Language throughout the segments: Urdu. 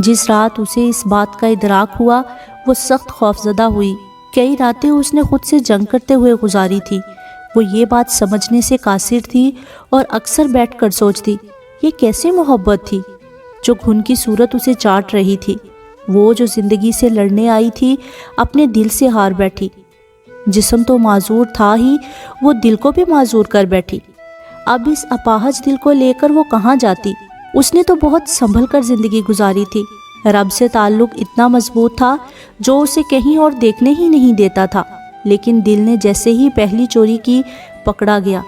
جس رات اسے اس بات کا ادراک ہوا وہ سخت خوفزدہ ہوئی۔ کئی راتیں اس نے خود سے جنگ کرتے ہوئے گزاری تھی۔ وہ یہ بات سمجھنے سے قاصر تھی اور اکثر بیٹھ کر سوچتی، یہ کیسے محبت تھی جو گھن کی صورت اسے چاٹ رہی تھی۔ وہ جو زندگی سے لڑنے آئی تھی اپنے دل سے ہار بیٹھی۔ جسم تو معذور تھا ہی، وہ دل کو بھی معذور کر بیٹھی۔ اب اس اپاہج دل کو لے کر وہ کہاں جاتی؟ اس نے تو بہت سنبھل کر زندگی گزاری تھی۔ رب سے تعلق اتنا مضبوط تھا جو اسے کہیں اور دیکھنے ہی نہیں دیتا تھا، لیکن دل نے جیسے ہی پہلی چوری کی پکڑا گیا۔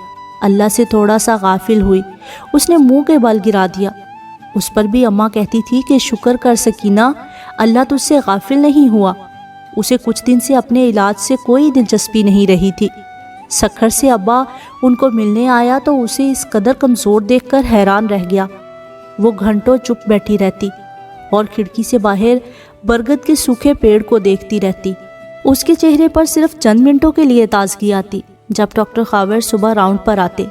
اللہ سے تھوڑا سا غافل ہوئی، اس نے منہ کے بل گرا دیا۔ اس پر بھی اماں کہتی تھی کہ شکر کر سکینہ، اللہ تجھ سے غافل نہیں ہوا۔ اسے کچھ دن سے اپنے علاج سے کوئی دلچسپی نہیں رہی تھی۔ سکھر سے ابا ان کو ملنے آیا تو اسے اس قدر کمزور دیکھ کر حیران رہ گیا۔ وہ گھنٹوں چپ بیٹھی رہتی اور کھڑکی سے باہر برگد کے سوکھے پیڑ کو دیکھتی رہتی۔ اس کے چہرے پر صرف چند منٹوں کے لیے تازگی آتی جب ڈاکٹر خاور صبح راؤنڈ پر آتے،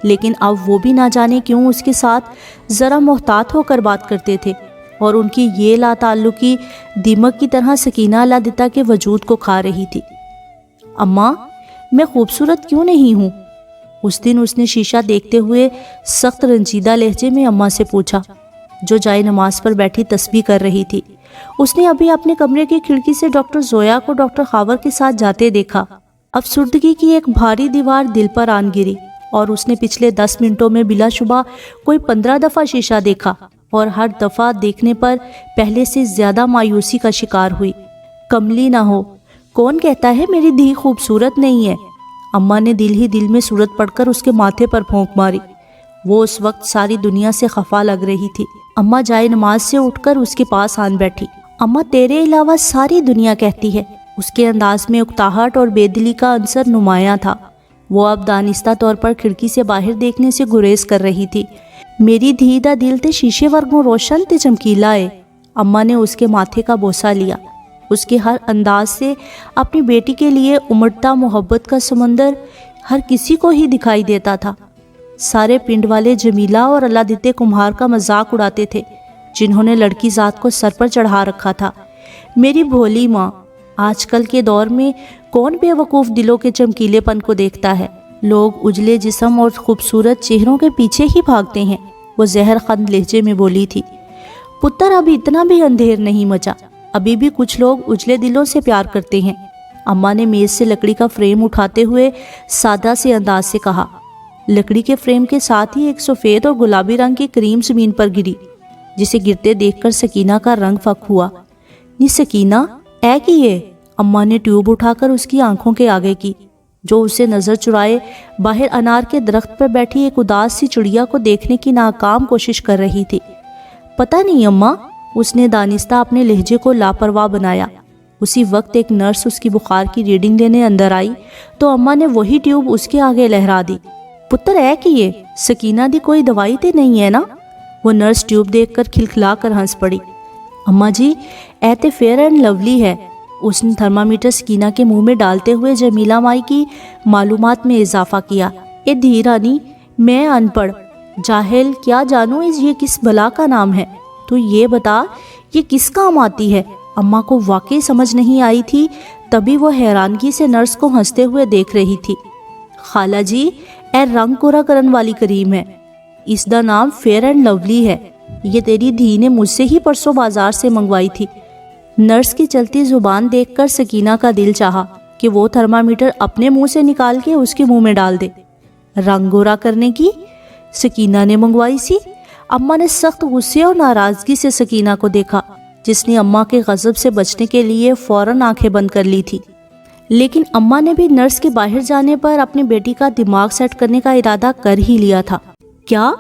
لیکن اب وہ بھی نہ جانے کیوں اس کے ساتھ ذرا محتاط ہو کر بات کرتے تھے، اور ان کی یہ لا تعلقی دیمک کی طرح سکینہ لادتا کے وجود کو کھا رہی تھی۔ اماں، میں خوبصورت کیوں نہیں ہوں؟ اس دن اس نے شیشہ دیکھتے ہوئے سخت رنجیدہ لہجے میں اماں سے پوچھا، جو جائے نماز پر بیٹھی تسبیح کر رہی تھی۔ اس نے ابھی اپنے کمرے کی کھڑکی سے ڈاکٹر زویا کو ڈاکٹر خاور کے ساتھ جاتے دیکھا۔ افسردگی کی ایک بھاری دیوار دل پر آن گری، اور اس نے پچھلے 10 منٹوں میں بلا شبہ کوئی 15 دفعہ شیشہ دیکھا، اور ہر دفعہ دیکھنے پر پہلے سے زیادہ مایوسی کا شکار ہوئی۔ کملی نہ ہو، کون کہتا ہے میری دھی خوبصورت نہیں ہے؟ اماں نے دل ہی دل میں صورت پڑھ کر اس کے ماتھے پر پھونک ماری۔ وہ اس وقت ساری دنیا سے خفا لگ رہی تھی۔ اماں جائے نماز سے اٹھ کر اس کے پاس آن بیٹھی۔ اماں، تیرے علاوہ ساری دنیا کہتی ہے۔ اس کے انداز میں اکتاہٹ اور بے دلی کا عنصر نمایاں تھا۔ وہ اب دانستہ طور پر کھڑکی سے باہر دیکھنے سے گریز کر رہی تھی۔ میری دھی دا دل تے شیشے ورگوں روشن تے چمکیلا ہے۔ اماں نے اس کے ماتھے کا بوسہ لیا۔ اس کے ہر انداز سے اپنی بیٹی کے لیے امڑتا محبت کا سمندر ہر کسی کو ہی دکھائی دیتا تھا۔ سارے پنڈ والے جمیلہ اور اللہ دتے کمہار کا مذاق اڑاتے تھے، جنہوں نے لڑکی ذات کو سر پر چڑھا رکھا تھا۔ میری بھولی ماں، آج کل کے دور میں کون بے وقوف دلوں کے چمکیلے پن کو دیکھتا ہے؟ لوگ اجلے جسم اور خوبصورت چہروں کے پیچھے ہی بھاگتے ہیں، وہ زہر خند لہجے میں بولی تھی۔ پتر، ابھی اتنا بھی اندھیر نہیں مچا، ابھی بھی کچھ لوگ اجلے دلوں سے پیار کرتے ہیں۔ اماں نے میز سے لکڑی کا فریم اٹھاتے ہوئے سادہ سے انداز سے کہا۔ لکڑی کے فریم کے ساتھ ہی ایک سفید اور گلابی رنگ کی کریم زمین پر گری، جسے گرتے دیکھ کر سکینہ کا رنگ فک ہوا۔ نی سکینہ، اے کیے؟ اماں نے ٹیوب اٹھا کر اس کی آنکھوں کے آگے کی، جو اسے نظر چرائے باہر انار کے درخت پر بیٹھی ایک اداس سی چڑیا کو دیکھنے کی ناکام کوشش کر رہی تھی۔ پتہ نہیں اماں، اس نے دانستہ اپنے لہجے کو لاپرواہ بنایا۔ اسی وقت ایک نرس اس کی بخار کی ریڈنگ لینے اندر آئی تو اماں نے وہی ٹیوب اس کے آگے لہرا دی۔ پتر، اے کیے؟ سکینہ دی کوئی دوائی تے نہیں ہے نا؟ وہ نرس ٹیوب دیکھ کر کھلکھلا کر ہنس پڑی۔ اماں جی، اے تے فیئر اینڈ لولی ہے۔ اس نے تھرمامیٹر سکینہ کے منہ میں ڈالتے ہوئے جمیلہ مائی کی معلومات میں اضافہ کیا۔ اے دھی رانی، میں ان پڑھ جاہل کیا جانوں یہ کس بلا کا نام ہے؟ تو یہ بتا یہ کس کام آتی ہے؟ اماں کو واقعی سمجھ نہیں آئی تھی، تبھی وہ حیرانگی سے نرس کو ہنستے ہوئے دیکھ رہی تھی۔ خالہ جی، اے رنگ گورا کرن والی کریم ہے، اس دا نام فیئر اینڈ لولی ہے۔ یہ تیری دھی نے مجھ سے ہی پرسوں بازار سے منگوائی تھی۔ نرس کی چلتی زبان دیکھ کر سکینہ کا دل چاہا کہ وہ تھرمامیٹر اپنے منہ سے نکال کے اس کے منہ میں ڈال دے۔ رنگ گورا کرنے کی؟ سکینہ نے منگوائی سی؟ اماں نے سخت غصے اور ناراضگی سے سکینہ کو دیکھا، جس نے اماں کے غضب سے بچنے کے لیے فوراً آنکھیں بند کر لی تھی۔ لیکن اماں نے بھی نرس کے باہر جانے پر اپنی بیٹی کا دماغ سیٹ کرنے کا ارادہ کر ہی لیا تھا۔ کیا؟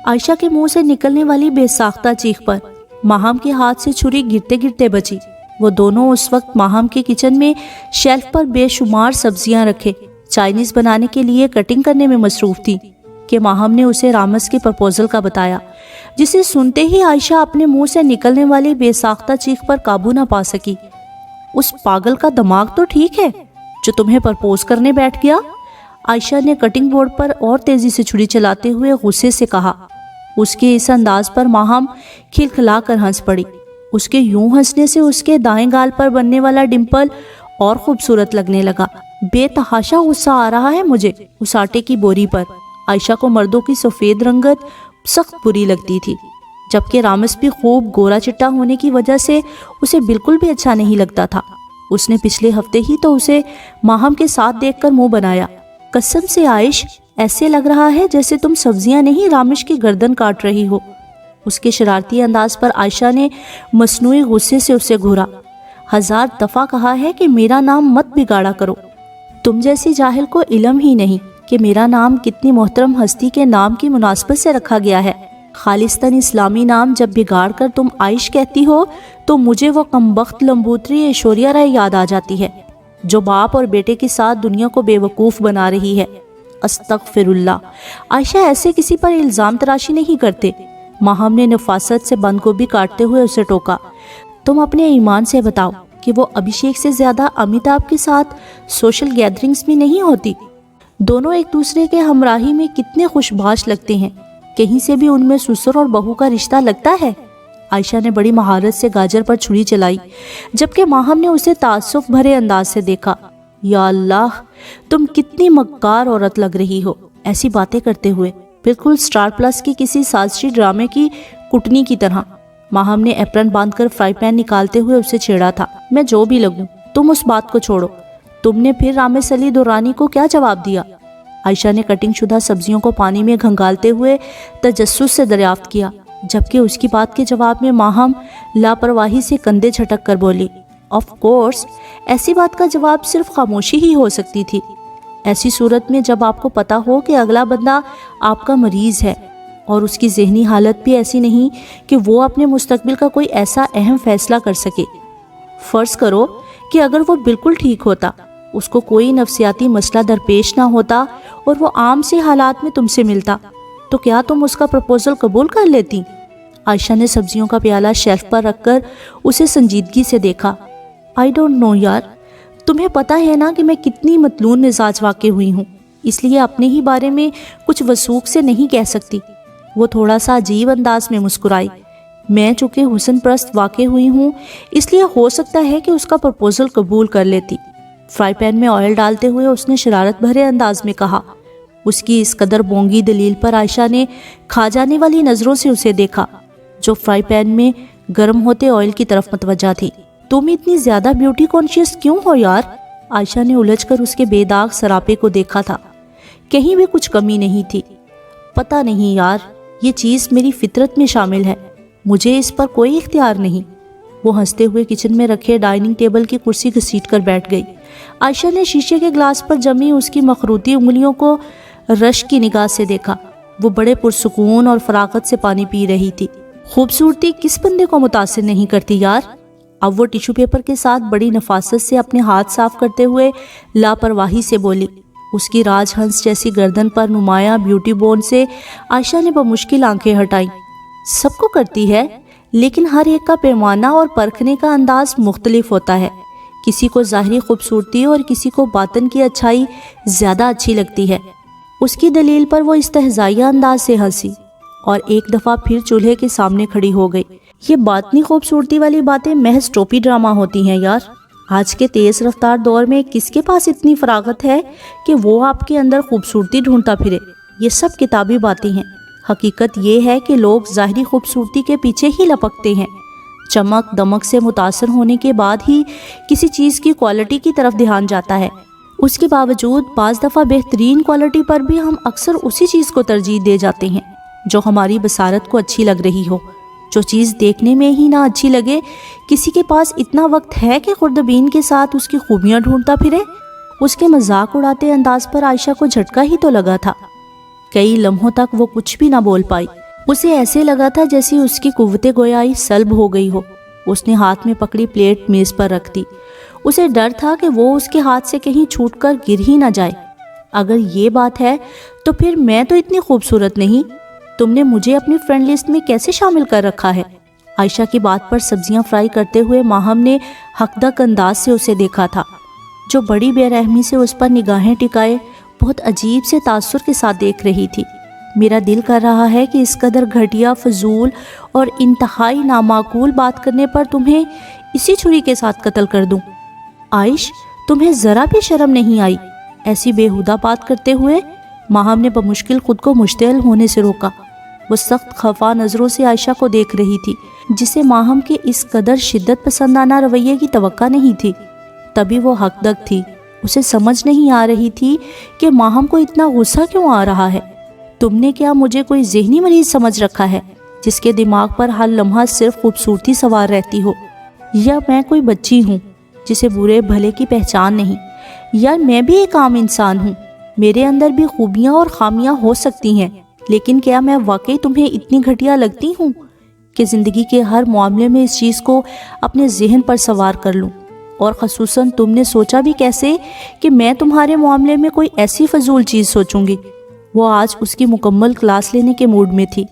عائشہ کے منہ سے نکلنے والی بے ساختہ چیخ پر ماہم کے ہاتھ سے چھری گرتے گرتے بچی۔ وہ دونوں اس وقت ماہم کے کچن میں شیلف پر بے شمار سبزیاں رکھے چائنیز بنانے کے لیے کٹنگ کرنے میں مصروف تھی کہ ماہم نے اسے رامز کے پرپوزل کا بتایا، جسے سنتے ہی عائشہ اپنے منہ سے نکلنے والی بے ساختہ چیخ پر قابو نہ پا سکی۔ اس پاگل کا دماغ تو ٹھیک ہے جو تمہیں پرپوز کرنے بیٹھ گیا؟ عائشہ نے کٹنگ بورڈ پر اور تیزی سے چھری چلاتے ہوئے غصے سے کہا۔ اس کے اس انداز پر ماہم کھلکھلا کر ہنس پڑی۔ اس کے یوں ہنسنے سے اس کے دائیں گال پر بننے والا ڈمپل اور خوبصورت لگنے لگا۔ بے تحاشا غصہ آ رہا ہے مجھے اس آٹے کی بوری پر۔ عائشہ کو مردوں کی سفید رنگت سخت بری لگتی تھی، جبکہ رامس بھی خوب گورا چٹا ہونے کی وجہ سے اسے بالکل بھی اچھا نہیں لگتا تھا۔ اس نے پچھلے ہفتے ہی تو اسے ماہم کے ساتھ دیکھ کر منہ بنایا۔ قسم سے عائش، ایسے لگ رہا ہے جیسے تم سبزیاں نہیں رامش کی گردن کاٹ رہی ہو۔ اس کے شرارتی انداز پر عائشہ نے مصنوعی غصے سے اسے گھورا۔ 1000 دفعہ کہا ہے کہ میرا نام مت بگاڑا کرو۔ تم جیسی جاہل کو علم ہی نہیں کہ میرا نام کتنی محترم ہستی کے نام کی مناسبت سے رکھا گیا ہے۔ خالصتاً اسلامی نام جب بگاڑ کر تم عائش کہتی ہو تو مجھے وہ کمبخت لمبوتری ایشوریا رائے یاد آ جاتی ہے، جو باپ اور بیٹے کے ساتھ دنیا کو بے وقوف بنا رہی ہے۔ استغفر اللہ۔ عائشہ ایسے کسی پر الزام تراشی نہیں کرتے۔ ماہم نے نفاست سے بند گوبھی کاٹتے ہوئے اسے ٹوکا۔ تم اپنے ایمان سے بتاؤ کہ وہ ابھیشیک سے زیادہ امیتابھ کے ساتھ سوشل گیدرنگز میں نہیں ہوتی۔ دونوں ایک دوسرے کے ہمراہی میں کتنے خوشباش لگتے ہیں، کہیں سے بھی ان میں سسر اور بہو کا رشتہ لگتا ہے۔ عائشہ نے بڑی مہارت سے گاجر پر چھری چلائی، جبکہ ماہم نے اسے تعصب بھرے انداز سے دیکھا۔ یا اللہ، تم کتنی مکار عورت لگ رہی ہو ایسی باتیں کرتے ہوئے، بالکل سٹار پلس کی کسی سازشی ڈرامے کی کٹنی کی طرح۔ ماہم نے ایپرن باندھ کر فرائی پین نکالتے ہوئے اسے چھیڑا تھا۔ میں جو بھی لگوں، تم اس بات کو چھوڑو۔ تم نے پھر رامس علی دورانی کو کیا جواب دیا؟ عائشہ نے کٹنگ شدہ سبزیوں کو پانی میں گھنگالتے ہوئے تجسس سے دریافت کیا، جبکہ اس کی بات کے جواب میں ماہم لاپرواہی سے کندھے جھٹک کر بولی، آف کورس، ایسی بات کا جواب صرف خاموشی ہی ہو سکتی تھی۔ ایسی صورت میں جب آپ کو پتا ہو کہ اگلا بندہ آپ کا مریض ہے اور اس کی ذہنی حالت بھی ایسی نہیں کہ وہ اپنے مستقبل کا کوئی ایسا اہم فیصلہ کر سکے۔ فرض کرو کہ اگر وہ بالکل ٹھیک ہوتا، اس کو کوئی نفسیاتی مسئلہ درپیش نہ ہوتا اور وہ عام سے حالات میں تم سے ملتا، تو کیا تم اس کا پروپوزل قبول کر لیتی؟ عائشہ نے سبزیوں کا پیالہ شیلف پر رکھ کر اسے سنجیدگی سے دیکھا۔ آئی ڈونٹ نو یار، تمہیں پتا ہے نا کہ میں کتنی متلون مزاج واقع ہوئی ہوں، اس لیے اپنے ہی بارے میں کچھ وثوق سے نہیں کہہ سکتی۔ وہ تھوڑا سا عجیب انداز میں مسکرائی۔ میں چونکہ حسن پرست واقع ہوئی ہوں، اس لیے ہو سکتا ہے کہ اس کا پروپوزل قبول کر لیتی۔ فرائی پین میں آئل ڈالتے ہوئے اس نے شرارت بھرے انداز میں کہا۔ اس کی اس قدر بونگی دلیل پر عائشہ نے کھا جانے والی نظروں سے اسے دیکھا، جو فرائی پین میں گرم ہوتے آئل کی طرف متوجہ تھی۔ تم اتنی زیادہ بیوٹی کانشیس کیوں ہو یار؟ عائشہ نے الجھ کر اس کے بے داغ سراپے کو دیکھا تھا۔ کہیں بھی کچھ کمی نہیں تھی۔ پتہ نہیں یار، یہ چیز میری فطرت میں شامل ہے، مجھے اس پر کوئی اختیار نہیں۔ وہ ہنستے ہوئے کچن میں رکھے ڈائننگ ٹیبل کی کرسی گھسیٹ کر بیٹھ گئی۔ عائشہ نے شیشے کے گلاس پر جمی اس کی مخروطی انگلیوں کو رشک کی نگاہ سے دیکھا۔ وہ بڑے پرسکون اور فراغت سے پانی پی رہی تھی۔ خوبصورتی کس بندے کو متاثر نہیں کرتی یار؟ اب وہ ٹیشو پیپر کے ساتھ بڑی نفاست سے اپنے ہاتھ صاف کرتے ہوئے لاپرواہی سے بولی۔ اس کی راج ہنس جیسی گردن پر نمایاں بیوٹی بون سے عائشہ نے بمشکل آنکھیں ہٹائیں۔ سب کو کرتی ہے، لیکن ہر ایک کا پیمانہ اور پرکھنے کا انداز مختلف ہوتا ہے۔ کسی کو ظاہری خوبصورتی اور کسی کو باطن کی اچھائی زیادہ اچھی لگتی ہے۔ اس کی دلیل پر وہ استہزائیہ انداز سے ہنسی اور ایک دفعہ پھر چولہے کے سامنے کھڑی ہو گئی۔ یہ باطنی خوبصورتی والی باتیں محض ٹوپی ڈرامہ ہوتی ہیں یار۔ آج کے تیز رفتار دور میں کس کے پاس اتنی فراغت ہے کہ وہ آپ کے اندر خوبصورتی ڈھونڈتا پھرے؟ یہ سب کتابی باتیں ہیں۔ حقیقت یہ ہے کہ لوگ ظاہری خوبصورتی کے پیچھے ہی لپکتے ہیں۔ چمک دمک سے متاثر ہونے کے بعد ہی کسی چیز کی کوالٹی کی طرف دھیان جاتا ہے۔ اس کے باوجود بعض دفعہ بہترین کوالٹی پر بھی ہم اکثر اسی چیز کو ترجیح دے جاتے ہیں جو ہماری بصارت کو اچھی لگ رہی ہو۔ جو چیز دیکھنے میں ہی نہ اچھی لگے، کسی کے پاس اتنا وقت ہے کہ خوردبین کے ساتھ اس کی خوبیاں ڈھونڈتا پھرے؟ اس کے مذاق اڑاتے انداز پر عائشہ کو جھٹکا ہی تو لگا تھا۔ کئی لمحوں تک وہ کچھ بھی نہ بول پائی۔ اسے ایسے لگا تھا جیسے اس کی قوت گویائی سلب ہو گئی ہو۔ اس نے ہاتھ میں پکڑی پلیٹ میز پر رکھ دی۔ اسے ڈر تھا کہ وہ اس کے ہاتھ سے کہیں چھوٹ کر گر ہی نہ جائے۔ اگر یہ بات ہے تو پھر میں تو اتنی خوبصورت نہیں۔ تم نے مجھے اپنی فرینڈ لسٹ میں کیسے شامل کر رکھا ہے؟ عائشہ کی بات پر سبزیاں فرائی کرتے ہوئے ماہم نے حقدق انداز سے اسے دیکھا تھا، جو بڑی بے رحمی سے اس پر نگاہیں ٹکائے بہت عجیب سے تاثر کے ساتھ دیکھ رہی تھی۔ میرا دل کر رہا ہے کہ اس قدر گھٹیا، فضول اور انتہائی نامعقول بات کرنے پر تمہیں اسی چھری کے ساتھ قتل کر دوں۔ عائش، تمہیں ذرا بھی شرم نہیں آئی ایسی بےہودہ بات کرتے ہوئے؟ ماہم نے بمشکل خود کو مشتعل ہونے سے روکا۔ وہ سخت خفا نظروں سے عائشہ کو دیکھ رہی تھی، جسے ماہم کے اس قدر شدت پسندانہ رویے کی توقع نہیں تھی۔ تبھی وہ حقدق تھی، اسے سمجھ نہیں آ رہی تھی کہ ماہم کو اتنا غصہ کیوں آ رہا ہے۔ تم نے کیا مجھے کوئی ذہنی مریض سمجھ رکھا ہے جس کے دماغ پر ہر لمحہ صرف خوبصورتی سوار رہتی ہو؟ یا میں کوئی بچی ہوں جسے برے بھلے کی پہچان نہیں؟ یا میں بھی ایک عام انسان ہوں، میرے اندر بھی خوبیاں اور خامیاں ہو سکتی ہیں، لیکن کیا میں واقعی تمہیں اتنی گھٹیا لگتی ہوں کہ زندگی کے ہر معاملے میں اس چیز کو اپنے ذہن پر سوار کر لوں؟ اور خصوصاً تم نے سوچا بھی کیسے کہ میں تمہارے معاملے میں کوئی ایسی فضول چیز سوچوں گی؟ وہ آج اس کی مکمل کلاس لینے کے موڈ میں تھی۔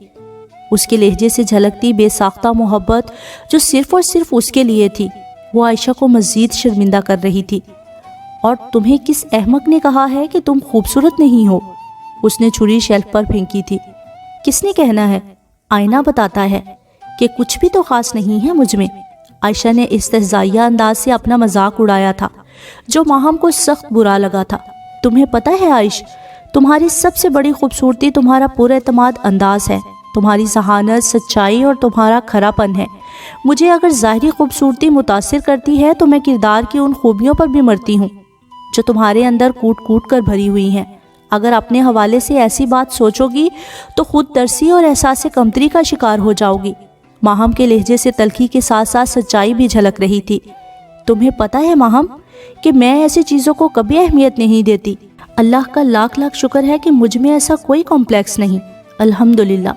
اس کے لہجے سے جھلکتی بے ساختہ محبت جو صرف اور صرف اس کے لیے تھی، وہ عائشہ کو مزید شرمندہ کر رہی تھی۔ اور تمہیں کس احمق نے کہا ہے کہ تم خوبصورت نہیں ہو؟ اس نے چھری شیلف پر پھینکی تھی۔ کس نے کہنا ہے؟ آئینہ بتاتا ہے کہ کچھ بھی تو خاص نہیں ہے مجھ میں۔ عائشہ نے استہزائیہ انداز سے اپنا مذاق اڑایا تھا، جو ماہم کو سخت برا لگا تھا۔ تمہیں پتہ ہے عائش، تمہاری سب سے بڑی خوبصورتی تمہارا پر اعتماد انداز ہے، تمہاری ذہانت، سچائی اور تمہارا کھرا پن ہے۔ مجھے اگر ظاہری خوبصورتی متاثر کرتی ہے تو میں کردار کی ان خوبیوں پر بھی مرتی ہوں جو تمہارے اندر کوٹ کوٹ کر بھری ہوئی ہیں۔ اگر اپنے حوالے سے ایسی بات سوچو گی تو خود ترسی اور احساس کمتری کا شکار ہو جاؤ گی۔ ماہم کے لہجے سے تلخی کے ساتھ ساتھ سچائی بھی جھلک رہی تھی۔ تمہیں پتہ ہے ماہم کہ میں ایسی چیزوں کو کبھی اہمیت نہیں دیتی۔ اللہ کا لاکھ لاکھ شکر ہے کہ مجھ میں ایسا کوئی کمپلیکس نہیں، الحمدللہ۔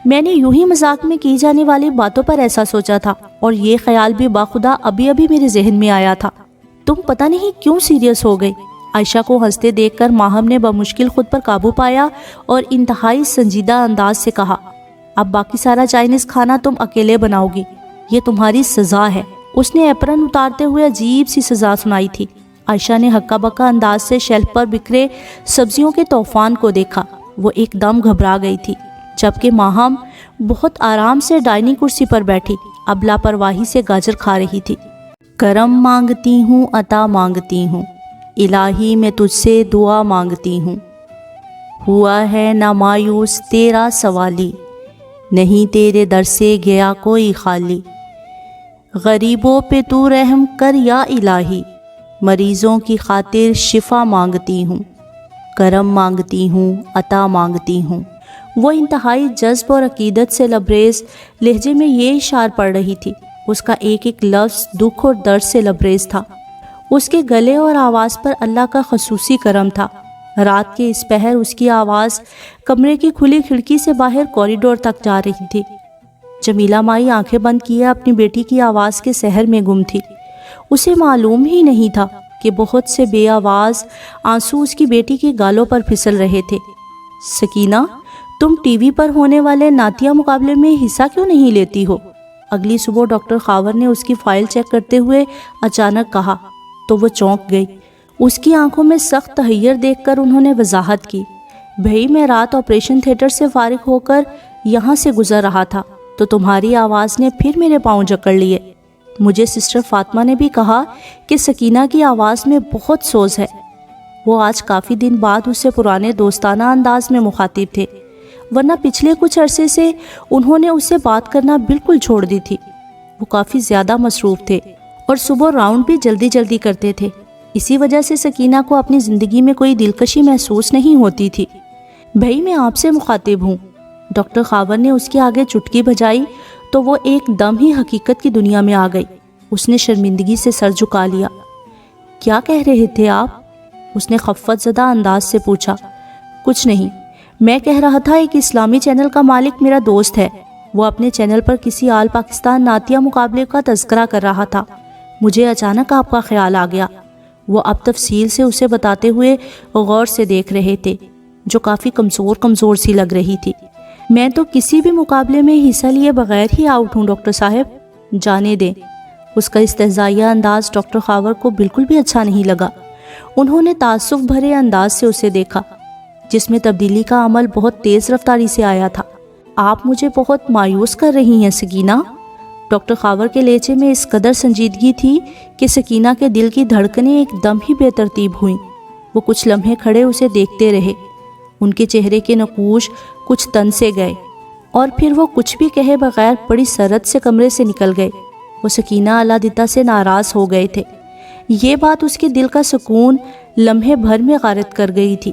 میں نے یوں ہی مذاق میں کی جانے والی باتوں پر ایسا سوچا تھا، اور یہ خیال بھی باخدا ابھی میرے ذہن میں آیا تھا۔ تم پتہ نہیں کیوں سیریس ہو گئی؟ عائشہ کو ہنستے دیکھ کر ماہم نے بمشکل خود پر قابو پایا اور انتہائی سنجیدہ انداز سے کہا، اب باقی سارا چائنیز کھانا تم اکیلے بناؤ گی، یہ تمہاری سزا ہے۔ اس نے ایپرن اتارتے ہوئے عجیب سی سزا سنائی تھی۔ عائشہ نے ہکا بکا انداز سے شیلف پر بکھرے سبزیوں کے طوفان کو دیکھا۔ وہ ایک دم گھبرا گئی تھی، جبکہ ماہم بہت آرام سے ڈائننگ کرسی پر بیٹھی اب لاپرواہی سے گاجر کھا رہی تھی۔ کرم مانگتی ہوں، عطا مانگتی ہوں، الہی میں تجھ سے دعا مانگتی ہوں۔ ہوا ہے نہ مایوس تیرا سوالی، نہیں تیرے در سے گیا کوئی خالی۔ غریبوں پہ تو رحم کر یا الہی، مریضوں کی خاطر شفا مانگتی ہوں، کرم مانگتی ہوں، عطا مانگتی ہوں۔ وہ انتہائی جذب اور عقیدت سے لبریز لہجے میں یہ اشعار پڑھ رہی تھی۔ اس کا ایک ایک لفظ دکھ اور درد سے لبریز تھا۔ اس کے گلے اور آواز پر اللہ کا خصوصی کرم تھا۔ رات کے اس پہر اس کی آواز کمرے کی کھلی کھڑکی سے باہر کوریڈور تک جا رہی تھی۔ جمیلہ مائی آنکھیں بند کیے اپنی بیٹی کی آواز کے سحر میں گم تھی۔ اسے معلوم ہی نہیں تھا کہ بہت سے بے آواز آنسو اس کی بیٹی کے گالوں پر پھسل رہے تھے۔ سکینہ، تم ٹی وی پر ہونے والے نعتیہ مقابلے میں حصہ کیوں نہیں لیتی ہو؟ اگلی صبح ڈاکٹر خاور نے اس کی فائل چیک کرتے ہوئے اچانک کہا تو وہ چونک گئی۔ اس کی آنکھوں میں سخت تحیر دیکھ کر انہوں نے وضاحت کی، بھئی میں رات آپریشن تھیٹر سے فارغ ہو کر یہاں سے گزر رہا تھا تو تمہاری آواز نے پھر میرے پاؤں جکڑ لیے۔ مجھے سسٹر فاطمہ نے بھی کہا کہ سکینہ کی آواز میں بہت سوز ہے۔ وہ آج کافی دن بعد اس سے پرانے دوستانہ انداز میں مخاطب تھے، ورنہ پچھلے کچھ عرصے سے انہوں نے اس سے بات کرنا بالکل چھوڑ دی تھی۔ وہ کافی زیادہ مصروف تھے اور صبح راؤنڈ بھی جلدی جلدی کرتے تھے، اسی وجہ سے سکینہ کو اپنی زندگی میں کوئی دلکشی محسوس نہیں ہوتی تھی۔ بھائی میں آپ سے مخاطب ہوں۔ ڈاکٹر خاور نے اس کے آگے چٹکی بجائی تو وہ ایک دم ہی حقیقت کی دنیا میں آ گئی۔ اس نے شرمندگی سے سر جھکا لیا۔ کیا کہہ رہے تھے آپ؟ اس نے خفت زدہ انداز سے پوچھا۔ کچھ نہیں، میں کہہ رہا تھا ایک اسلامی چینل کا مالک میرا دوست ہے، وہ اپنے چینل پر کسی آل پاکستان نعتیہ مقابلے کا تذکرہ کر رہا تھا۔ مجھے اچانک آپ کا خیال آ گیا۔ وہ اب تفصیل سے اسے بتاتے ہوئے غور سے دیکھ رہے تھے، جو کافی کمزور سی لگ رہی تھی۔ میں تو کسی بھی مقابلے میں حصہ لیے بغیر ہی آؤٹ ہوں ڈاکٹر صاحب، جانے دیں۔ اس کا استہزائیہ انداز ڈاکٹر خاور کو بالکل بھی اچھا نہیں لگا۔ انہوں نے تعصب بھرے انداز سے اسے دیکھا۔ جس میں تبدیلی کا عمل بہت تیز رفتاری سے آیا تھا۔ آپ مجھے بہت مایوس کر رہی ہیں سکینہ۔ ڈاکٹر خاور کے لہجے میں اس قدر سنجیدگی تھی کہ سکینہ کے دل کی دھڑکنیں ایک دم ہی بے ترتیب ہوئیں۔ وہ کچھ لمحے کھڑے اسے دیکھتے رہے۔ ان کے چہرے کے نقوش کچھ تن سے گئے اور پھر وہ کچھ بھی کہے بغیر بڑی سرعت سے کمرے سے نکل گئے۔ وہ سکینہ علادتہ سے ناراض ہو گئے تھے۔ یہ بات اس کے دل کا سکون لمحے بھر میں غارت کر گئی تھی۔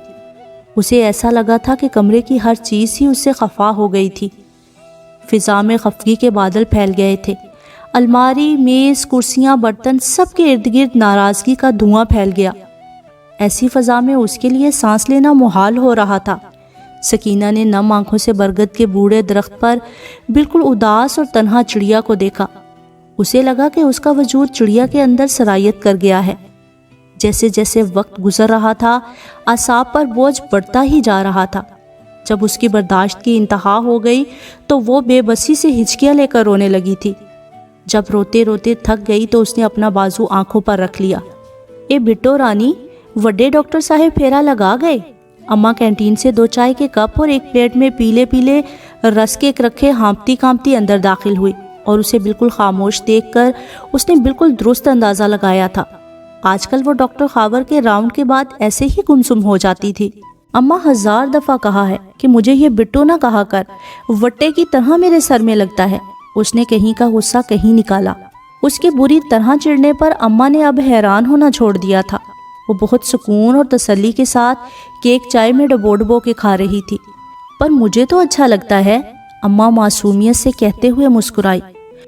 اسے ایسا لگا تھا کہ کمرے کی ہر چیز ہی اس سے خفا ہو گئی تھی۔ فضا میں خفگی کے بادل پھیل گئے تھے۔ الماری، میز، کرسیاں، برتن، سب کے ارد گرد ناراضگی کا دھواں پھیل گیا۔ ایسی فضا میں اس کے لیے سانس لینا محال ہو رہا تھا۔ سکینہ نے نم آنکھوں سے برگد کے بوڑھے درخت پر بالکل اداس اور تنہا چڑیا کو دیکھا۔ اسے لگا کہ اس کا وجود چڑیا کے اندر سرایت کر گیا ہے۔ جیسے جیسے وقت گزر رہا تھا، اعصاب پر بوجھ بڑھتا ہی جا رہا تھا۔ جب اس کی برداشت کی انتہا ہو گئی تو وہ بے بسی سے ہچکیاں لے کر رونے لگی تھی۔ جب روتے روتے تھک گئی تو اس نے اپنا بازو آنکھوں پر رکھ لیا۔ اے بٹو رانی، وڈے ڈاکٹر صاحب پھیرا لگا گئے؟ اماں کینٹین سے 2 چائے کے کپ اور ایک پلیٹ میں پیلے پیلے رس کیک رکھے ہانپتی کانپتی اندر داخل ہوئی اور اسے بالکل خاموش دیکھ کر اس نے بالکل درست اندازہ لگایا تھا۔ آج کل وہ ڈاکٹر خاور کے راؤنڈ کے بعد ایسے ہی گمسم ہو جاتی تھی۔ اماں 1000 دفعہ کہا ہے کہ مجھے یہ بٹو نہ کہا کر، وٹے کی طرح میرے سر میں لگتا ہے۔ اس نے کہیں کا غصہ کہیں نکالا۔ اس کے بری طرح چڑھنے پر اماں نے اب حیران ہونا چھوڑ دیا تھا۔ وہ بہت سکون اور تسلی کے ساتھ کیک چائے میں ڈبو ڈبو کے کھا رہی تھی۔ پر مجھے تو اچھا لگتا ہے، اماں معصومیت سے کہتے ہوئے مسکرائی۔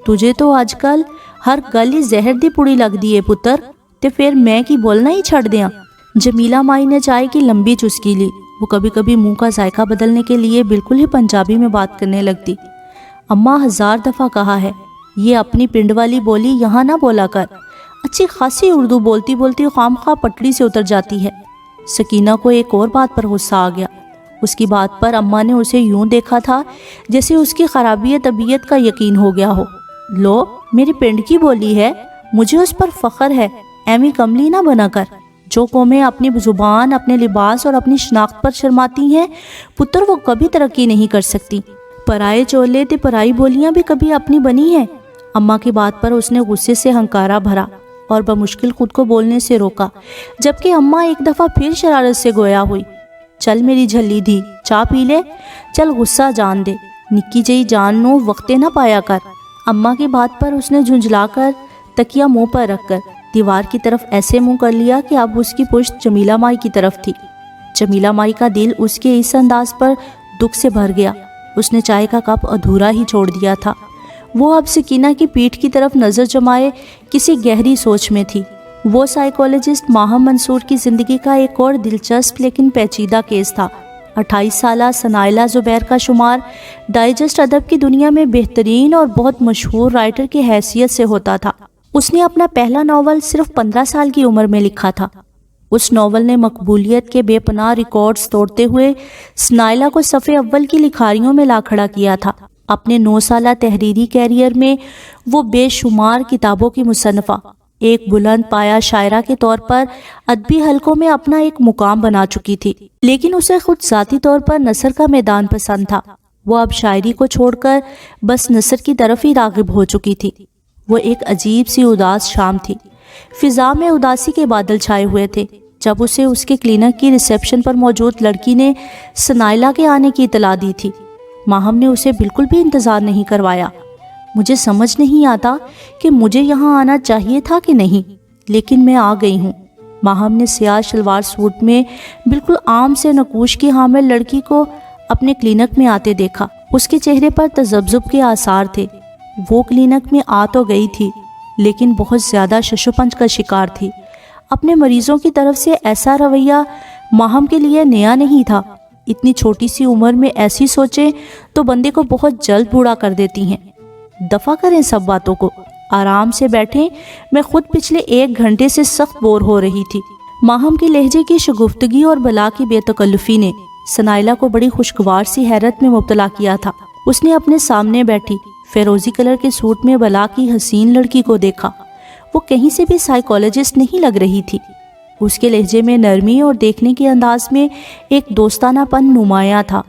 تجھے تو آج کل ہر گل ہی زہر دی پڑی لگ دی ہے پتر، تے پھر میں کی بولنا ہی چھڑ دیاں۔ جمیلہ مائی نے چائے کی لمبی چسکی لی۔ وہ کبھی کبھی منہ کا ذائقہ بدلنے کے لیے بالکل ہی پنجابی میں بات کرنے لگتی۔ اماں 1000 دفعہ کہا ہے، یہ اپنی پنڈ والی بولی یہاں نہ بولا کر۔ اچھی خاصی اردو بولتی بولتی خام خواہ پٹڑی سے اتر جاتی ہے۔ سکینہ کو ایک اور بات پر غصہ آ گیا۔ اس کی بات پر اماں نے اسے یوں دیکھا تھا جیسے اس کی خرابی طبیعت کا یقین ہو گیا ہو۔ لو، میری پنڈ کی بولی ہے، مجھے اس پر فخر ہے، ایمی کملی نہ بنا کر۔ جو قومیں اپنی زبان، اپنے لباس اور اپنی شناخت پر شرماتی ہیں پتر، وہ کبھی ترقی نہیں کر سکتی۔ پرائے چولے تے پرائی بولیاں بھی کبھی اپنی بنی ہیں۔ اماں کی بات پر اس نے غصے سے ہنکارا بھرا اور بمشکل خود کو بولنے سے روکا، جبکہ اماں ایک دفعہ پھر شرارت سے گویا ہوئی۔ چل میری جھلی دھی، چاہ پی لے، چل غصہ جان دے، نکی جئی جان نو وقتے نہ پایا کر۔ اماں کی بات پر اس نے جھنجھلا کر تکیہ منہ پر رکھ کر دیوار کی طرف ایسے منہ کر لیا کہ اب اس کی پشت جمیلہ مائی کی طرف تھی۔ جمیلہ مائی کا دل اس کے اس انداز پر دکھ سے بھر گیا۔ اس نے چائے کا کپ ادھورا ہی چھوڑ دیا تھا۔ وہ اب سکینہ کی پیٹھ کی طرف نظر جمائے کسی گہری سوچ میں تھی۔ وہ سائیکولوجسٹ ماہم منصور کی زندگی کا ایک اور دلچسپ لیکن پیچیدہ کیس تھا۔ 28 سالہ ثنائلہ زبیر کا شمار ڈائجسٹ ادب کی دنیا میں بہترین اور بہت مشہور رائٹر کی حیثیت سے ہوتا تھا۔ اس نے اپنا پہلا ناول صرف 15 سال کی عمر میں لکھا تھا۔ اس ناول نے مقبولیت کے بے پناہ ریکارڈز توڑتے ہوئے ثنائلہ کو صفحے اول کی لکھاریوں میں لا کھڑا کیا تھا۔ اپنے 9 سالہ تحریری کیریئر میں وہ بے شمار کتابوں کی مصنفہ، ایک بلند پایہ شاعرہ کے طور پر ادبی حلقوں میں اپنا ایک مقام بنا چکی تھی، لیکن اسے خود ذاتی طور پر نثر کا میدان پسند تھا۔ وہ اب شاعری کو چھوڑ کر بس نثر کی طرف ہی راغب ہو چکی تھی۔ وہ ایک عجیب سی اداس شام تھی۔ فضا میں اداسی کے بادل چھائے ہوئے تھے جب اسے اس کے کلینک کی ریسیپشن پر موجود لڑکی نے ثنائلہ کے آنے کی اطلاع دی تھی۔ ماہم نے اسے بالکل بھی انتظار نہیں کروایا۔ مجھے سمجھ نہیں آتا کہ مجھے یہاں آنا چاہیے تھا کہ نہیں، لیکن میں آ گئی ہوں۔ ماہم نے سیاہ شلوار سوٹ میں بالکل عام سے نقوش کی حامل لڑکی کو اپنے کلینک میں آتے دیکھا۔ اس کے چہرے پر تذبذب کے آثار تھے۔ وہ کلینک میں آ تو گئی تھی لیکن بہت زیادہ ششوپنج کا شکار تھی۔ اپنے مریضوں کی طرف سے ایسا رویہ ماہم کے لیے نیا نہیں تھا۔ اتنی چھوٹی سی عمر میں ایسی سوچیں تو بندے کو بہت جلد بوڑھا کر دیتی ہیں۔ دفع کریں سب باتوں کو، آرام سے بیٹھیں، میں خود پچھلے 1 گھنٹے سے سخت بور ہو رہی تھی۔ ماہم کی لہجے کی شگفتگی اور بلا کی بے تکلفی نے ثنائلہ کو بڑی خوشگوار سی حیرت میں مبتلا کیا تھا۔ اس نے اپنے سامنے بیٹھی فیروزی کلر کے سوٹ میں بلا کی حسین لڑکی کو دیکھا۔ وہ کہیں سے بھی سائیکولوجسٹ نہیں لگ رہی تھی۔ اس کے لہجے میں نرمی اور دیکھنے کے انداز میں ایک دوستانہ پن نمایاں تھا۔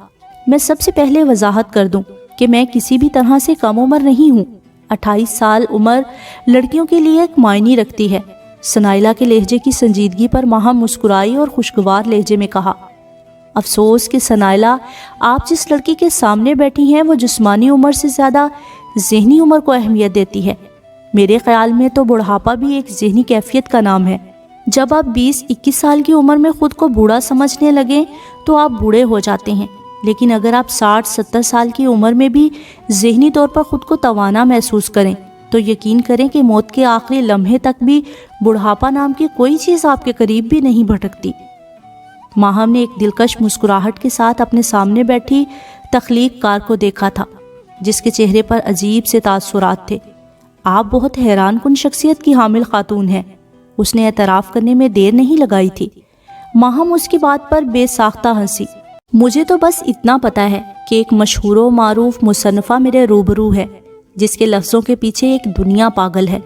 میں سب سے پہلے وضاحت کر دوں کہ میں کسی بھی طرح سے کم عمر نہیں ہوں۔ 28 سال عمر لڑکیوں کے لیے ایک معنی رکھتی ہے۔ سنائلہ کے لہجے کی سنجیدگی پر ماہم مسکرائی اور خوشگوار لہجے میں کہا، افسوس کہ سنائلہ، آپ جس لڑکی کے سامنے بیٹھی ہیں وہ جسمانی عمر سے زیادہ ذہنی عمر کو اہمیت دیتی ہے۔ میرے خیال میں تو بڑھاپا بھی ایک ذہنی کیفیت کا نام ہے۔ جب آپ 20-21 سال کی عمر میں خود کو بوڑھا سمجھنے لگیں تو آپ بوڑھے ہو جاتے ہیں، لیکن اگر آپ 60-70 سال کی عمر میں بھی ذہنی طور پر خود کو توانا محسوس کریں تو یقین کریں کہ موت کے آخری لمحے تک بھی بڑھاپا نام کی کوئی چیز آپ کے قریب بھی نہیں بھٹکتی۔ ماہم نے ایک دلکش مسکراہٹ کے ساتھ اپنے سامنے بیٹھی تخلیق کار کو دیکھا تھا، جس کے چہرے پر عجیب سے تاثرات تھے۔ آپ بہت حیران کن شخصیت کی حامل خاتون ہیں، اس نے اعتراف کرنے میں دیر نہیں لگائی تھی۔ ماہم اس کی بات پر بے ساختہ ہنسی۔ مجھے تو بس اتنا پتا ہے کہ ایک مشہور و معروف مصنفہ میرے روبرو ہے، جس کے لفظوں کے پیچھے ایک دنیا پاگل ہے،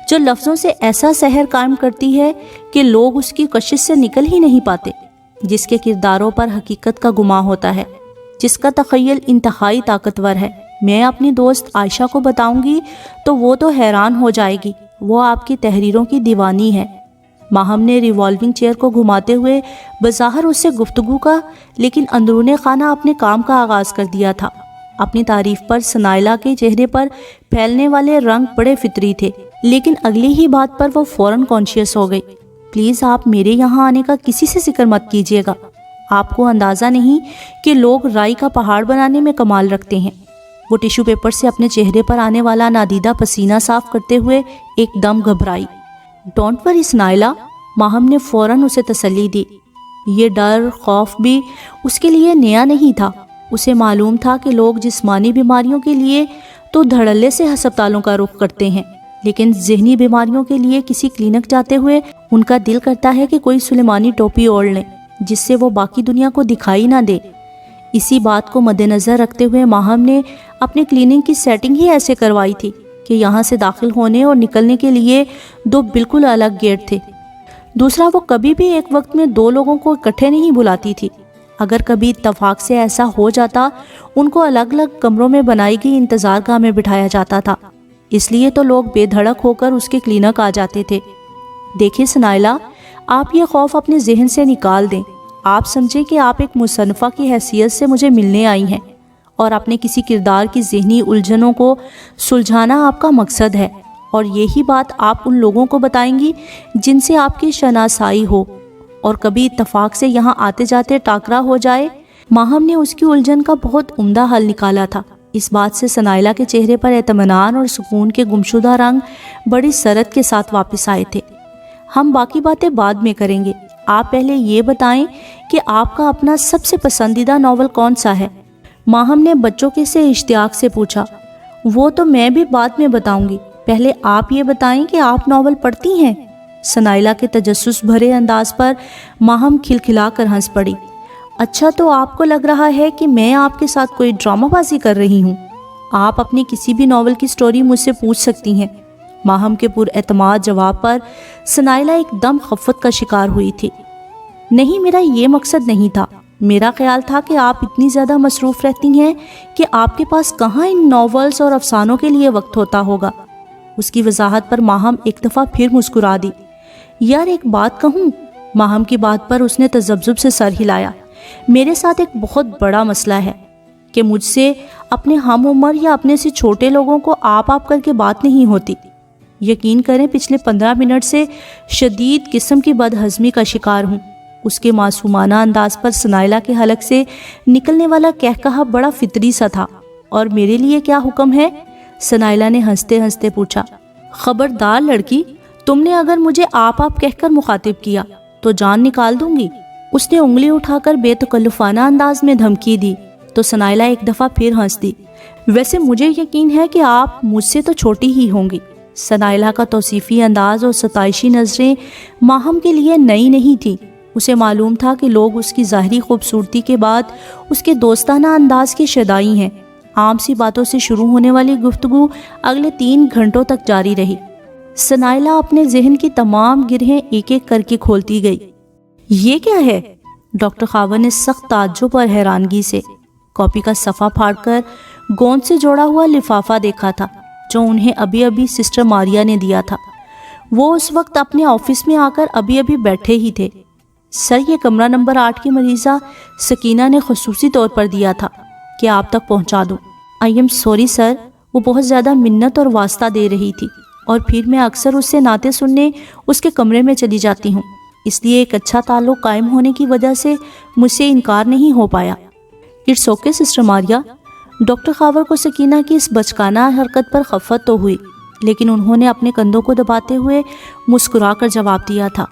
جو لفظوں سے ایسا سحر قائم کرتی ہے کہ لوگ اس کی کشش سے نکل ہی نہیں پاتے، جس کے کرداروں پر حقیقت کا گماں ہوتا ہے، جس کا تخیل انتہائی طاقتور ہے۔ میں اپنی دوست عائشہ کو بتاؤں گی تو وہ تو حیران ہو جائے گی، وہ آپ کی تحریروں کی دیوانی ہے۔ ماہم نے ریوالونگ چیئر کو گھماتے ہوئے بظاہر اس سے گفتگو کا لیکن اندرون خانہ اپنے کام کا آغاز کر دیا تھا۔ اپنی تعریف پر سنائلہ کے چہرے پر پھیلنے والے رنگ بڑے فطری تھے، لیکن اگلی ہی بات پر وہ فوراً کانشیس ہو گئی۔ پلیز آپ میرے یہاں آنے کا کسی سے ذکر مت کیجیے گا۔ آپ کو اندازہ نہیں کہ لوگ رائی کا پہاڑ بنانے میں کمال رکھتے ہیں۔ وہ ٹیشو پیپر سے اپنے چہرے پر آنے والا نادیدہ پسینہ صاف کرتے ہوئے ایک دم گھبرائی۔ ڈونٹ وری سنائلہ، ماہم نے فوراً اسے تسلی دی۔ یہ ڈر خوف بھی اس کے لیے نیا نہیں تھا۔ اسے معلوم تھا کہ لوگ جسمانی بیماریوں کے لیے تو دھڑلے سے ہسپتالوں کا رخ کرتے ہیں، لیکن ذہنی بیماریوں کے لیے کسی کلینک جاتے ہوئے ان کا دل کرتا ہے کہ کوئی سلیمانی ٹوپی اوڑھ لیں جس سے وہ باقی دنیا کو دکھائی نہ دے۔ اسی بات کو مد نظر رکھتے ہوئے ماہم نے اپنے کلینک کی سیٹنگ ہی ایسے کروائی تھی کہ یہاں سے داخل ہونے اور نکلنے کے لیے 2 بالکل الگ گیٹ تھے۔ دوسرا، وہ کبھی بھی ایک وقت میں 2 لوگوں کو اکٹھے نہیں بلاتی تھی۔ اگر کبھی اتفاق سے ایسا ہو جاتا، ان کو الگ الگ کمروں میں بنائی گئی انتظار گاہ میں بٹھایا جاتا تھا۔ اس لیے تو لوگ بے دھڑک ہو کر اس کے کلینک آ جاتے تھے۔ دیکھیں سنائلہ، آپ یہ خوف اپنے ذہن سے نکال دیں۔ آپ سمجھیں کہ آپ ایک مصنفہ کی حیثیت سے مجھے ملنے آئی ہیں اور اپنے کسی کردار کی ذہنی الجھنوں کو سلجھانا آپ کا مقصد ہے، اور یہی بات آپ ان لوگوں کو بتائیں گی جن سے آپ کی شناسائی ہو، اور کبھی اتفاق سے یہاں آتے جاتے ٹاکرا ہو جائے۔ ماہم نے اس کی الجھن کا بہت عمدہ حل نکالا تھا۔ اس بات سے سنائلہ کے چہرے پر اطمینان اور سکون کے گمشدہ رنگ بڑی سرعت کے ساتھ واپس آئے تھے۔ ہم باقی باتیں بعد میں کریں گے، آپ پہلے یہ بتائیں کہ آپ کا اپنا سب سے پسندیدہ ناول کون سا ہے؟ ماہم نے بچوں کے سے اشتیاق سے پوچھا۔ وہ تو میں بھی بعد میں بتاؤں گی، پہلے آپ یہ بتائیں کہ آپ ناول پڑھتی ہیں؟ سنائلہ کے تجسس بھرے انداز پر ماہم کھلکھلا کر ہنس پڑی۔ اچھا، تو آپ کو لگ رہا ہے کہ میں آپ کے ساتھ کوئی ڈرامہ بازی کر رہی ہوں؟ آپ اپنی کسی بھی ناول کی سٹوری مجھ سے پوچھ سکتی ہیں۔ ماہم کے پر اعتماد جواب پر سنائلہ ایک دم خفت کا شکار ہوئی تھی۔ نہیں، میرا یہ مقصد نہیں تھا۔ میرا خیال تھا کہ آپ اتنی زیادہ مصروف رہتی ہیں کہ آپ کے پاس کہاں ان ناولز اور افسانوں کے لیے وقت ہوتا ہوگا۔ اس کی وضاحت پر ماہم ایک دفعہ پھر مسکرا دی۔ یار ایک بات کہوں؟ ماہم کی بات پر اس نے تذبذب سے سر ہلایا۔ میرے ساتھ ایک بہت بڑا مسئلہ ہے کہ مجھ سے اپنے ہم عمر یا اپنے سے چھوٹے لوگوں کو آپ کر کے بات نہیں ہوتی۔ یقین کریں پچھلے 15 منٹ سے شدید قسم کی بد ہضمی کا شکار ہوں۔ اس کے معصومانہ انداز پر سنائلہ کے حلق سے نکلنے والا کہکہا بڑا فطری سا تھا۔ اور میرے لیے کیا حکم ہے؟ سنائلہ نے ہنستے ہنستے پوچھا۔ خبردار لڑکی، تم نے اگر مجھے آپ کہہ کر مخاطب کیا تو جان نکال دوں گی۔ اس نے انگلی اٹھا کر بے تکلفانہ انداز میں دھمکی دی تو سنائلہ ایک دفعہ پھر ہنس دی۔ ویسے مجھے یقین ہے کہ آپ مجھ سے تو چھوٹی ہی ہوں گی۔ سنائلہ کا توصیفی انداز اور ستائشی نظریں ماہم کے لیے نئی نہیں تھی۔ اسے معلوم تھا کہ لوگ اس کی ظاہری خوبصورتی کے بعد اس کے دوستانہ انداز کے شیدائی ہیں۔ عام سی باتوں سے شروع ہونے والی گفتگو اگلے 3 گھنٹوں تک جاری رہی۔ سنائلہ اپنے ذہن کی تمام گرہیں ایک ایک کر کے کھولتی گئی۔ یہ کیا ہے؟ ڈاکٹر خاور نے سخت تعجب اور حیرانگی سے کاپی کا صفحہ پھاڑ کر گوند سے جوڑا ہوا لفافہ دیکھا تھا جو انہیں ابھی ابھی سسٹر ماریا نے دیا تھا۔ وہ اس وقت اپنے آفس میں آ کر ابھی ابھی بیٹھے ہی تھے۔ سر، یہ کمرہ نمبر 8 کی مریضہ سکینہ نے خصوصی طور پر دیا تھا کہ آپ تک پہنچا دوں۔ آئی ایم سوری سر، وہ بہت زیادہ منت اور واسطہ دے رہی تھی اور پھر میں اکثر اس سے نعتیں سننے اس کے کمرے میں چلی جاتی ہوں، اس لیے ایک اچھا تعلق قائم ہونے کی وجہ سے مجھ سے انکار نہیں ہو پایا۔ It's okay sister Maria. Doctor Khawar کو سکینہ کی اس بچکانہ حرکت پر خفت تو ہوئی، لیکن انہوں نے اپنے کندھوں کو دباتے ہوئے مسکرا کر جواب دیا تھا،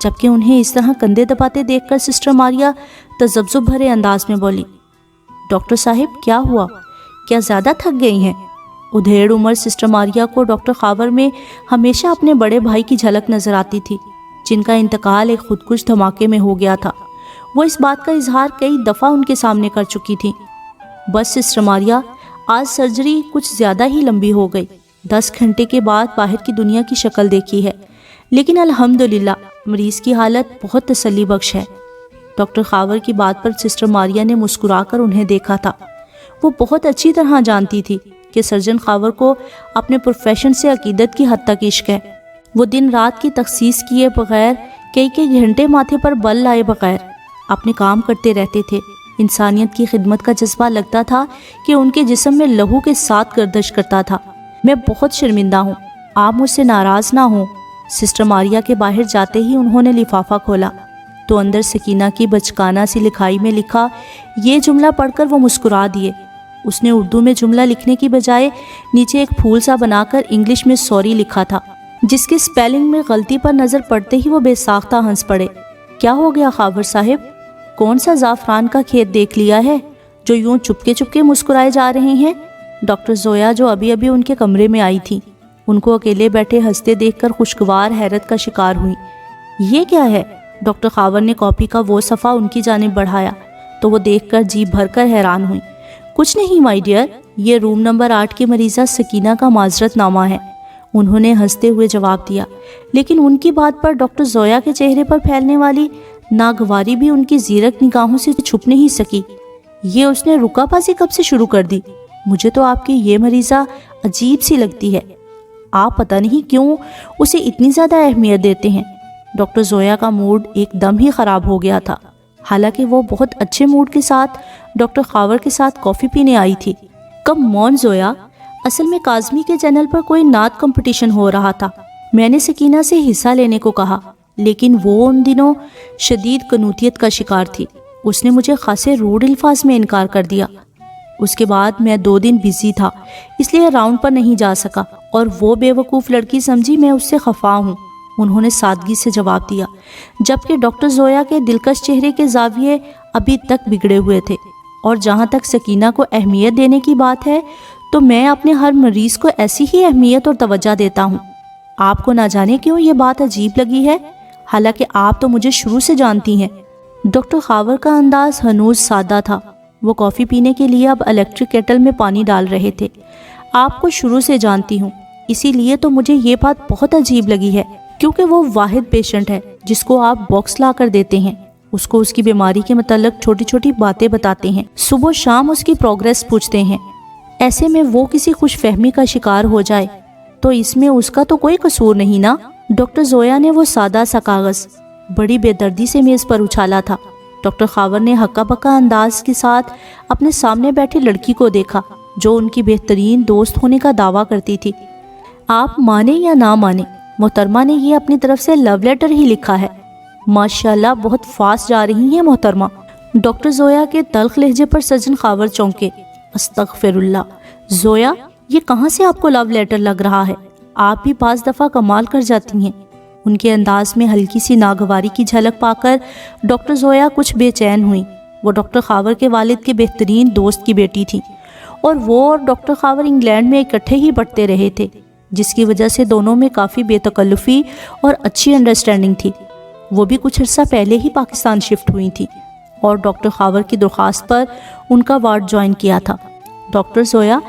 جبکہ انہیں اس طرح کندھے دباتے دیکھ کر سسٹر ماریا تذبذب بھرے انداز میں بولی، ڈاکٹر صاحب کیا ہوا؟ کیا زیادہ تھک گئی ہیں؟ ادھیڑ عمر سسٹر ماریا کو ڈاکٹر خاور میں ہمیشہ اپنے بڑے بھائی کی جھلک نظر آتی تھی، جن کا انتقال ایک خودکش دھماکے میں ہو گیا تھا۔ وہ اس بات کا اظہار کئی دفعہ ان کے سامنے کر چکی تھی۔ بس سسٹر ماریا، آج سرجری کچھ زیادہ ہی لمبی ہو گئی۔ 10 گھنٹے کے بعد باہر کی دنیا کی شکل دیکھی ہے، لیکن الحمدللہ مریض کی حالت بہت تسلی بخش ہے۔ ڈاکٹر خاور کی بات پر سسٹر ماریا نے مسکرا کر انہیں دیکھا تھا۔ وہ بہت اچھی طرح جانتی تھی کہ سرجن خاور کو اپنے پروفیشن سے عقیدت کی حد تک عشق ہے۔ وہ دن رات کی تخصیص کیے بغیر، کئی گھنٹے ماتھے پر بل لائے بغیر اپنے کام کرتے رہتے تھے۔ انسانیت کی خدمت کا جذبہ لگتا تھا کہ ان کے جسم میں لہو کے ساتھ گردش کرتا تھا۔ میں بہت شرمندہ ہوں، آپ مجھ سے ناراض نہ ہوں۔ سسٹر ماریا کے باہر جاتے ہی انہوں نے لفافہ کھولا تو اندر سکینہ کی بچکانہ سی لکھائی میں لکھا یہ جملہ پڑھ کر وہ مسکرا دیے۔ اس نے اردو میں جملہ لکھنے کی بجائے نیچے ایک پھول سا بنا کر انگلش میں سوری لکھا تھا، جس کی سپیلنگ میں غلطی پر نظر پڑتے ہی وہ بے ساختہ ہنس پڑے۔ کیا ہو گیا خاور صاحب؟ کون سا زعفران کا کھیت دیکھ لیا ہے جو یوں چپکے چپکے مسکرائے جا رہے ہیں؟ ڈاکٹر زویا جو ابھی ابھی ان کے کمرے میں آئی تھی، ان کو اکیلے بیٹھے ہنستے دیکھ کر خوشگوار حیرت کا شکار ہوئی۔ یہ کیا ہے؟ ڈاکٹر خاور نے کاپی کا وہ صفحہ ان کی جانب بڑھایا تو وہ دیکھ کر جی بھر کر حیران ہوئی۔ کچھ نہیں مائی ڈیئر، یہ روم نمبر 8 کی مریضہ سکینہ کا معذرت نامہ ہے، انہوں نے ہنستے ہوئے جواب دیا۔ لیکن ان کی بات پر ڈاکٹر زویا کے چہرے پر پھیلنے والی ناگواری بھی ان کی زیرک نگاہوں سے چھپ نہیں سکی۔ یہ اس نے رکا بازی کب سے شروع کر دی؟ مجھے تو آپ کی یہ مریضہ عجیب سی لگتی ہے، آپ پتہ نہیں کیوں اسے اتنی زیادہ اہمیت دیتے ہیں۔ ڈاکٹر زویا کا موڈ ایک دم ہی خراب ہو گیا تھا، حالانکہ وہ بہت اچھے موڈ کے ساتھ ڈاکٹر خاور کے ساتھ کافی پینے آئی تھی۔ کم مون زویا، اصل میں کاظمی کے چینل پر کوئی نعت کمپٹیشن ہو رہا تھا، میں نے سکینہ سے حصہ لینے کو کہا، لیکن وہ ان دنوں شدید قنوطیت کا شکار تھی، اس نے مجھے خاصے روڈ الفاظ میں انکار کر دیا۔ اس کے بعد میں 2 دن بزی تھا، اس لیے راؤنڈ پر نہیں جا سکا، اور وہ بے وقوف لڑکی سمجھی میں اس سے خفا ہوں، انہوں نے سادگی سے جواب دیا، جبکہ ڈاکٹر زویا کے دلکش چہرے کے زاویے ابھی تک بگڑے ہوئے تھے۔ اور جہاں تک سکینہ کو اہمیت دینے کی بات ہے تو میں اپنے ہر مریض کو ایسی ہی اہمیت اور توجہ دیتا ہوں۔ آپ کو نہ جانے کیوں یہ بات عجیب لگی ہے، حالانکہ آپ تو مجھے شروع سے جانتی ہیں۔ ڈاکٹر خاور کا انداز ہنوز سادہ تھا، وہ کافی پینے کے لیے اب الیکٹرک کیٹل میں پانی ڈال رہے تھے۔ آپ کو شروع سے جانتی ہوں، اسی لیے تو مجھے یہ بات بہت عجیب لگی ہے، کیونکہ وہ واحد پیشنٹ ہے جس کو آپ باکس لا کر دیتے ہیں، اس کو اس کی بیماری کے متعلق چھوٹی چھوٹی باتیں بتاتے ہیں، صبح و شام اس کی پروگریس پوچھتے ہیں۔ ایسے میں وہ کسی خوش فہمی کا شکار ہو جائے تو اس میں اس کا تو کوئی قصور نہیں نا۔ ڈاکٹر زویا نے وہ سادہ سا کاغذ بڑی بے دردی سے میز پر اچھالا تھا۔ ڈاکٹر خاور نے ہکا بکا انداز کے ساتھ اپنے سامنے بیٹھی لڑکی کو دیکھا جو ان کی بہترین دوست ہونے کا دعویٰ کرتی تھی۔ آپ مانے یا نہ مانے، محترمہ نے یہ اپنی طرف سے لو لیٹر ہی لکھا ہے۔ ماشاءاللہ بہت فاسٹ جا رہی ہیں محترمہ۔ ڈاکٹر زویا کے تلخ لہجے پر سرجن خاور چونکے۔ استغفر اللہ، زویا یہ کہاں سے آپ کو لو لیٹر لگ رہا ہے؟ آپ بھی 5 دفعہ کمال کر جاتی ہیں۔ ان کے انداز میں ہلکی سی ناگواری کی جھلک پا کر ڈاکٹر زویا کچھ بے چین ہوئی۔ وہ ڈاکٹر خاور کے والد کے بہترین دوست کی بیٹی تھی، اور وہ اور ڈاکٹر خاور انگلینڈ میں اکٹھے ہی پڑھتے رہے تھے، جس کی وجہ سے دونوں میں کافی بے تکلفی اور اچھی انڈرسٹینڈنگ تھی۔ وہ بھی کچھ عرصہ پہلے ہی پاکستان شفٹ ہوئی تھی اور ڈاکٹر خاور کی درخواست پر ان کا وارڈ جوائن کیا تھا۔ ڈاکٹر زویا،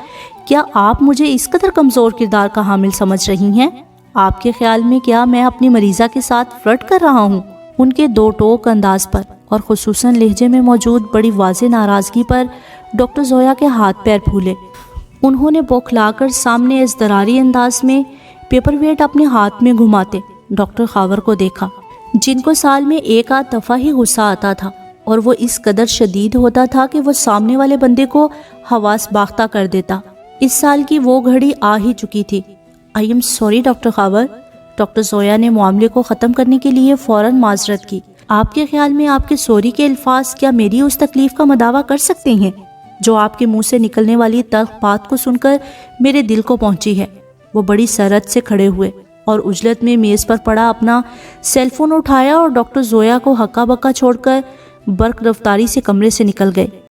کیا آپ مجھے اس قدر کمزور کردار کا حامل سمجھ رہی ہیں؟ آپ کے خیال میں کیا میں اپنی مریضہ کے ساتھ فلرٹ کر رہا ہوں؟ ان کے دو ٹوک انداز پر اور خصوصاً لہجے میں موجود بڑی واضح ناراضگی پر ڈاکٹر زویا کے ہاتھ پیر پھولے۔ انہوں نے بوکھلا کر سامنے اضطراری انداز میں پیپر ویٹ اپنے ہاتھ میں گھماتے ڈاکٹر خاور کو دیکھا، جن کو سال میں ایک آدھ دفعہ ہی غصہ آتا تھا، اور وہ اس قدر شدید ہوتا تھا کہ وہ سامنے والے بندے کو حواس باختہ کر دیتا۔ اس سال کی وہ گھڑی آ ہی چکی تھی۔ I am sorry doctor Khawar, doctor Zoya نے معاملے کو ختم کرنے کے لیے فوراً معذرت کی۔ آپ کے خیال میں آپ کے سوری کے الفاظ کیا میری اس تکلیف کا مداوع کر سکتے ہیں جو آپ کے منہ سے نکلنے والی تلخ بات کو سن کر میرے دل کو پہنچی ہے؟ وہ بڑی سرعت سے کھڑے ہوئے اور عجلت میں میز پر پڑا اپنا سیل فون اٹھایا اور ڈاکٹر زویا کو ہکا بکا چھوڑ کر برق رفتاری سے کمرے سے نکل گئے۔